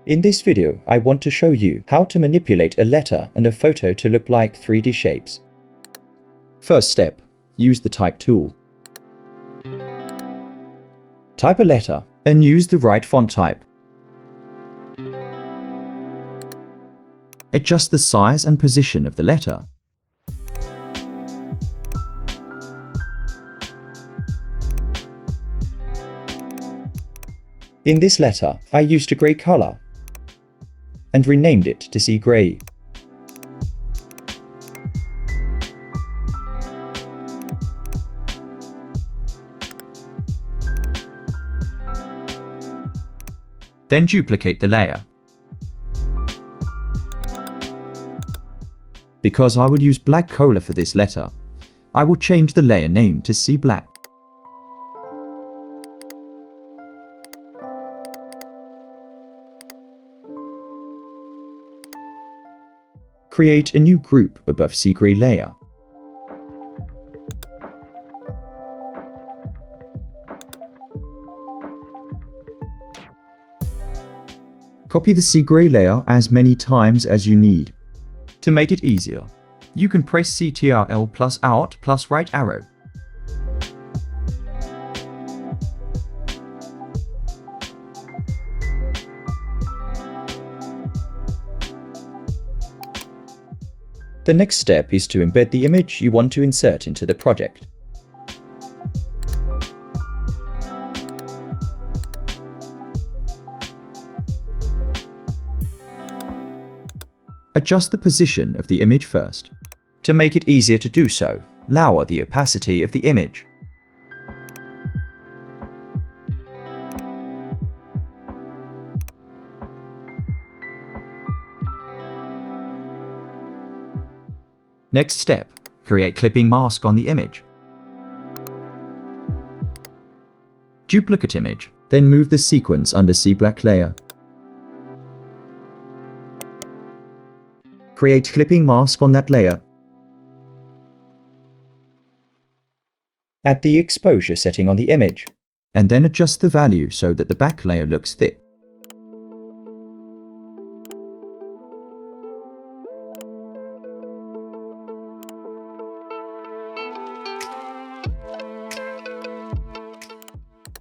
In this video, I want to show you how to manipulate a letter and a photo to look like 3D shapes. First step, use the Type tool. Type a letter and use the right font type. Adjust the size and position of the letter. In this letter, I used a grey color and renamed it to sea grey. Then duplicate the layer. Because I will use black color for this letter, I will change the layer name to Sea Black. Create a new group above Sea Grey layer. Copy the Sea Grey layer as many times as you need. To make it easier, you can press Ctrl plus Alt plus right arrow. The next step is to embed the image you want to insert into the project. Adjust the position of the image first. To make it easier to do so, lower the opacity of the image. Next step, create clipping mask on the image. Duplicate image, then move the sequence under Sea Black layer. Create clipping mask on that layer. Add the exposure setting on the image, and then adjust the value so that the back layer looks thick.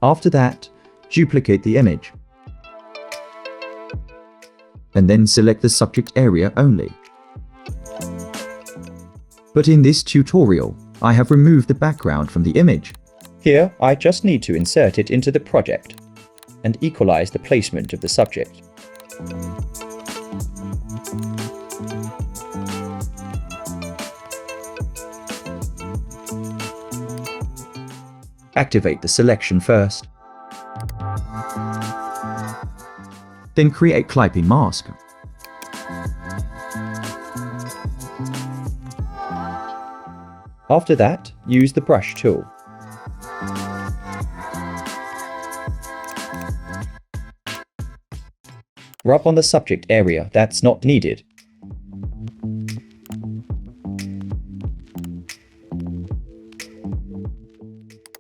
After that, duplicate the image, and then select the subject area only. But in this tutorial, I have removed the background from the image. Here, I just need to insert it into the project and equalize the placement of the subject. Activate the selection first. Then create clipping mask. After that, use the brush tool. Rub on the subject area that's not needed.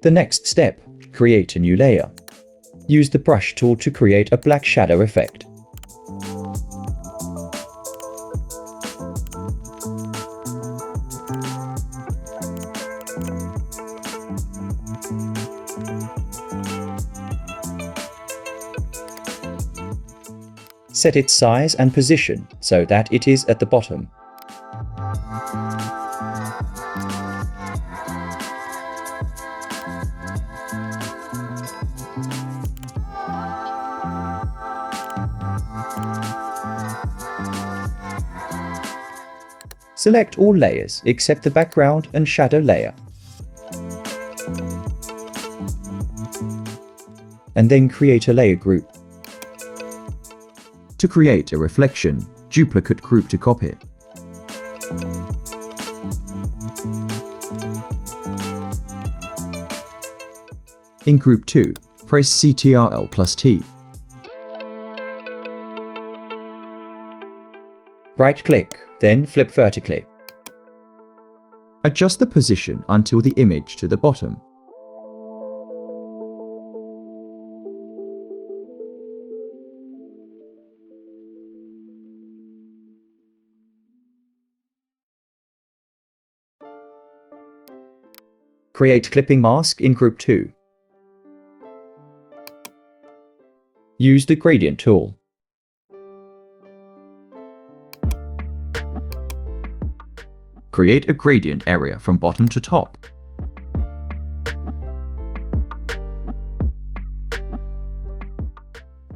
The next step, create a new layer. Use the brush tool to create a black shadow effect. Set its size and position so that it is at the bottom. Select all layers except the background and shadow layer. And then create a layer group. To create a reflection, duplicate group to copy. In group 2, press Ctrl plus T. Right-click, then flip vertically. Adjust the position until the image to the bottom. Create clipping mask in group 2. Use the gradient tool. Create a gradient area from bottom to top.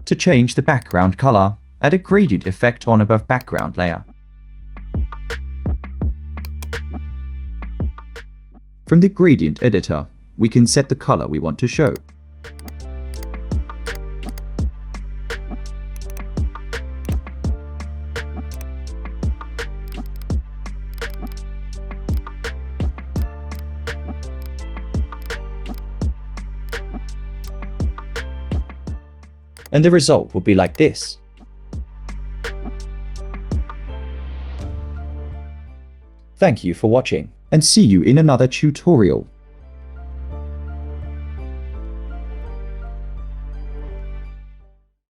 To change the background color, add a gradient effect on above background layer. From the gradient editor, we can set the color we want to show. And the result will be like this. Thank you for watching, and see you in another tutorial.